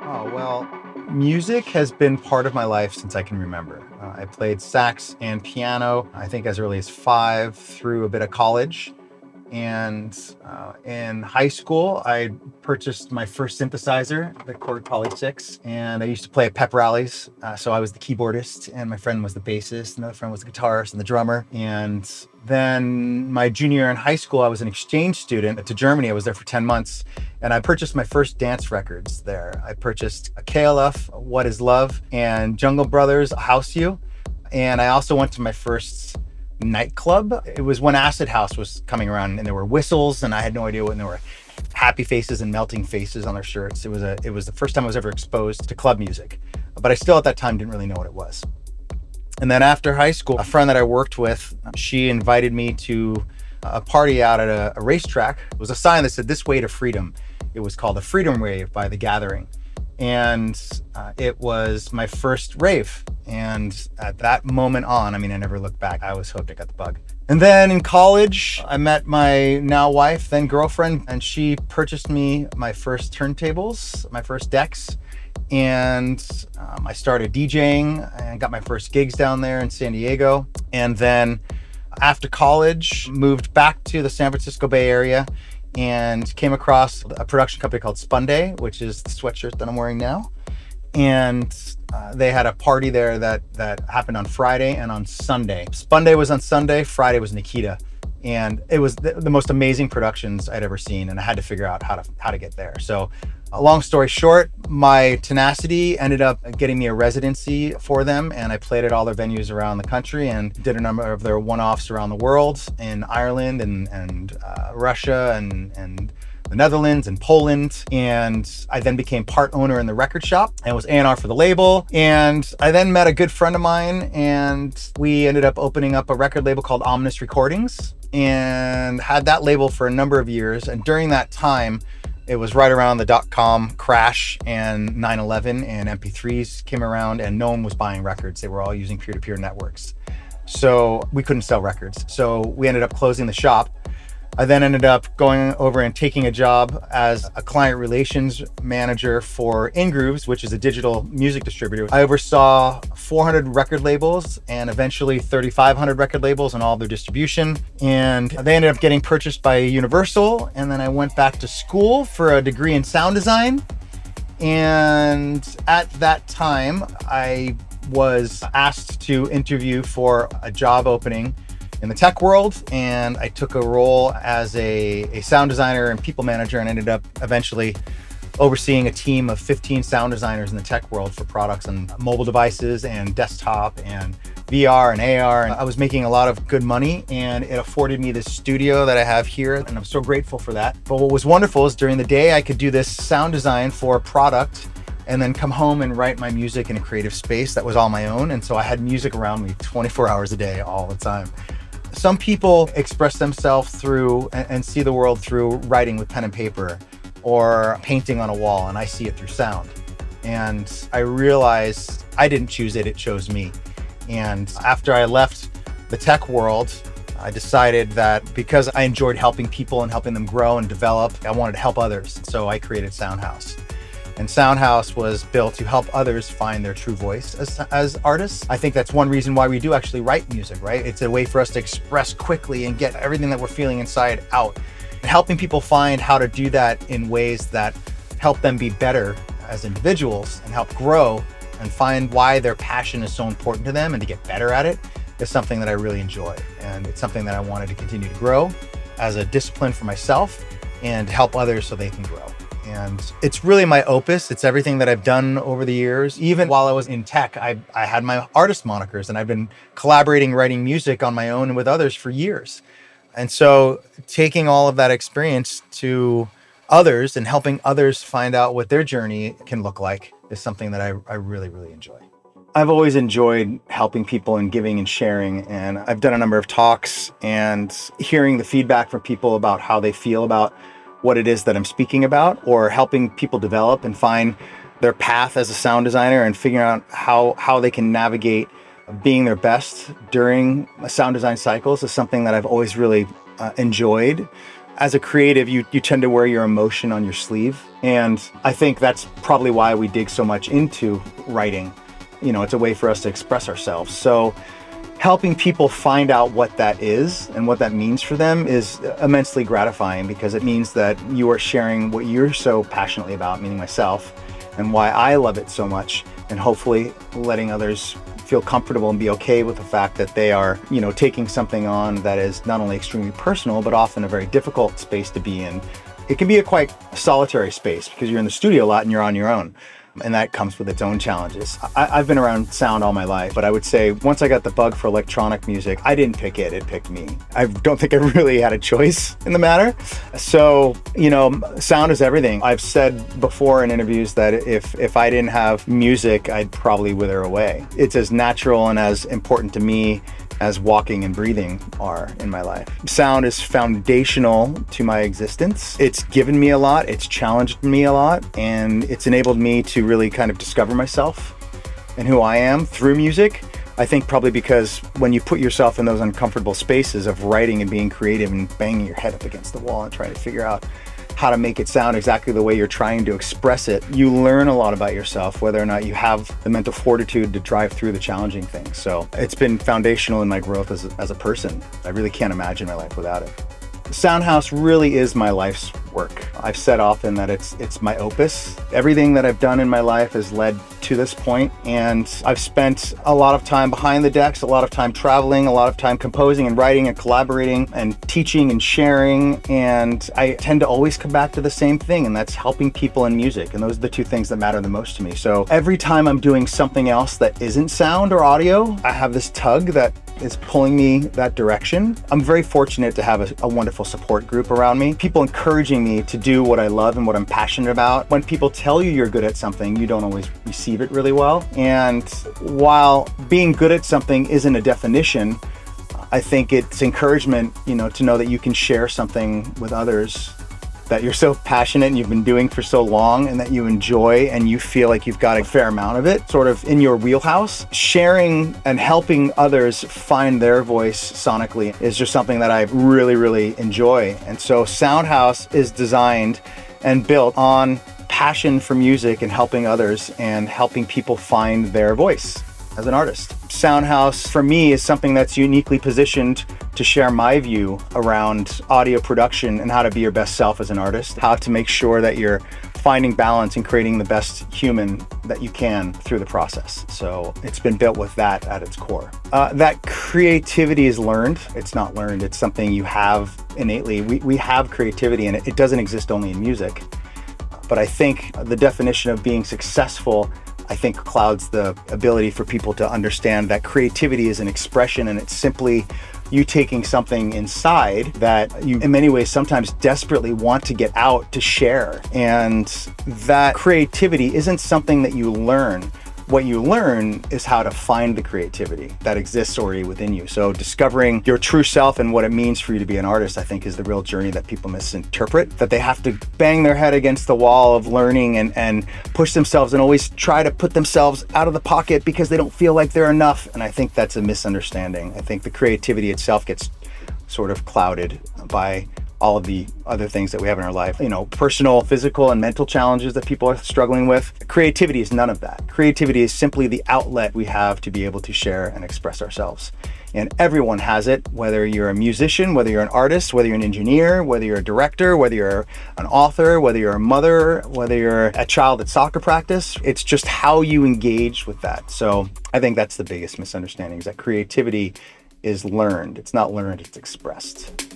Oh, well, music has been part of my life since I can remember. I played sax and piano, I think as early as 5 through a bit of college. And in high school, I purchased my first synthesizer, the Korg Poly 6, and I used to play at pep rallies. So I was the keyboardist, and my friend was the bassist, another friend was the guitarist and the drummer. And then my junior year in high school, I was an exchange student to Germany. I was there for 10 months, and I purchased my first dance records there. I purchased a KLF, What Is Love, and Jungle Brothers, House You. And I also went to my first nightclub. It was when Acid House was coming around, and there were whistles, and I had no idea what, and there were happy faces and melting faces on their shirts. It was the first time I was ever exposed to club music, but I still at that time didn't really know what it was. And then after high school, a friend that I worked with, she invited me to a party out at a racetrack. It was a sign that said "This Way to Freedom." It was called the Freedom Rave by The Gathering. And it was my first rave. And at that moment on, I mean, I never looked back. I was hooked. I got the bug. And then in college, I met my now wife, then girlfriend, and she purchased me my first turntables, my first decks. And I started DJing and got my first gigs down there in San Diego. And then after college, moved back to the San Francisco Bay Area and came across a production company called Spunday, which is the sweatshirt that I'm wearing now. And they had a party there that happened on Friday and on Sunday. Spunday was on Sunday, Friday was Nikita. And it was the most amazing productions I'd ever seen, and I had to figure out how to get there. So long story short, my tenacity ended up getting me a residency for them, and I played at all their venues around the country and did a number of their one-offs around the world in Ireland and Russia and the Netherlands and Poland. And I then became part owner in the record shop and was A&R for the label. And I then met a good friend of mine, and we ended up opening up a record label called Omnis Recordings and had that label for a number of years. And during that time, it was right around the .com crash and 9/11, and MP3s came around, and no one was buying records. They were all using peer-to-peer networks. So we couldn't sell records. So we ended up closing the shop. I then ended up going over and taking a job as a client relations manager for Ingrooves, which is a digital music distributor. I oversaw 400 record labels and eventually 3,500 record labels and all their distribution. And they ended up getting purchased by Universal. And then I went back to school for a degree in sound design. And at that time, I was asked to interview for a job opening in the tech world, and I took a role as a sound designer and people manager, and ended up eventually overseeing a team of 15 sound designers in the tech world for products on mobile devices and desktop and VR and AR. And I was making a lot of good money, and it afforded me this studio that I have here, and I'm so grateful for that. But what was wonderful is during the day I could do this sound design for a product and then come home and write my music in a creative space that was all my own. And so I had music around me 24 hours a day, all the time. Some people express themselves through and see the world through writing with pen and paper or painting on a wall, and I see it through sound. And I realized I didn't choose it, it chose me. And after I left the tech world, I decided that because I enjoyed helping people and helping them grow and develop, I wanted to help others. So I created Soundhouse. And Soundhouse was built to help others find their true voice as artists. I think that's one reason why we do actually write music, right? It's a way for us to express quickly and get everything that we're feeling inside out. And helping people find how to do that in ways that help them be better as individuals and help grow and find why their passion is so important to them and to get better at it is something that I really enjoy. And it's something that I wanted to continue to grow as a discipline for myself and help others so they can grow. And it's really my opus. It's everything that I've done over the years. Even while I was in tech, I had my artist monikers, and I've been collaborating, writing music on my own and with others for years. And so taking all of that experience to others and helping others find out what their journey can look like is something that I really, really enjoy. I've always enjoyed helping people and giving and sharing. And I've done a number of talks and hearing the feedback from people about how they feel about what it is that I'm speaking about, or helping people develop and find their path as a sound designer and figuring out how they can navigate being their best during sound design cycles is something that I've always really enjoyed. As a creative, you tend to wear your emotion on your sleeve. And I think that's probably why we dig so much into writing. It's a way for us to express ourselves. So helping people find out what that is and what that means for them is immensely gratifying, because it means that you are sharing what you're so passionately about, meaning myself, and why I love it so much, and hopefully letting others feel comfortable and be okay with the fact that they are, taking something on that is not only extremely personal, but often a very difficult space to be in. It can be a quite solitary space because you're in the studio a lot and you're on your own. And that comes with its own challenges. I've been around sound all my life, but I would say once I got the bug for electronic music, I didn't pick it, it picked me. I don't think I really had a choice in the matter. So, sound is everything. I've said before in interviews that if I didn't have music, I'd probably wither away. It's as natural and as important to me as walking and breathing are in my life. Sound is foundational to my existence. It's given me a lot, it's challenged me a lot, and it's enabled me to really kind of discover myself and who I am through music. I think probably because when you put yourself in those uncomfortable spaces of writing and being creative and banging your head up against the wall and trying to figure out how to make it sound exactly the way you're trying to express it, you learn a lot about yourself, whether or not you have the mental fortitude to drive through the challenging things. So it's been foundational in my growth as a person. I really can't imagine my life without it. Soundhouse really is my life's work. I've said often that it's my opus. Everything that I've done in my life has led to this point, and I've spent a lot of time behind the decks, a lot of time traveling, a lot of time composing and writing and collaborating and teaching and sharing, and I tend to always come back to the same thing, and that's helping people in music, and those are the two things that matter the most to me. So every time I'm doing something else that isn't sound or audio, I have this tug that is pulling me that direction. I'm very fortunate to have a wonderful support group around me, people encouraging me to do what I love and what I'm passionate about. When people tell you you're good at something, you don't always receive it really well. And while being good at something isn't a definition, I think it's encouragement, to know that you can share something with others that you're so passionate and you've been doing for so long and that you enjoy and you feel like you've got a fair amount of it sort of in your wheelhouse. Sharing and helping others find their voice sonically is just something that I really, really enjoy. And so Soundhouse is designed and built on passion for music and helping others and helping people find their voice as an artist. Soundhouse for me is something that's uniquely positioned to share my view around audio production and how to be your best self as an artist, how to make sure that you're finding balance and creating the best human that you can through the process. So it's been built with that at its core. That creativity is learned. It's not learned. It's something you have innately. We have creativity and it doesn't exist only in music. But I think the definition of being successful clouds the ability for people to understand that creativity is an expression, and it's simply you taking something inside that you in many ways sometimes desperately want to get out to share. And that creativity isn't something that you learn. What you learn is how to find the creativity that exists already within you. So discovering your true self and what it means for you to be an artist, I think, is the real journey that people misinterpret, that they have to bang their head against the wall of learning and push themselves and always try to put themselves out of the pocket because they don't feel like they're enough. And I think that's a misunderstanding. I think the creativity itself gets sort of clouded by all of the other things that we have in our life, personal, physical, and mental challenges that people are struggling with. Creativity is none of that. Creativity is simply the outlet we have to be able to share and express ourselves. And everyone has it, whether you're a musician, whether you're an artist, whether you're an engineer, whether you're a director, whether you're an author, whether you're a mother, whether you're a child at soccer practice. It's just how you engage with that. So I think that's the biggest misunderstanding, is that creativity is learned. It's not learned, it's expressed.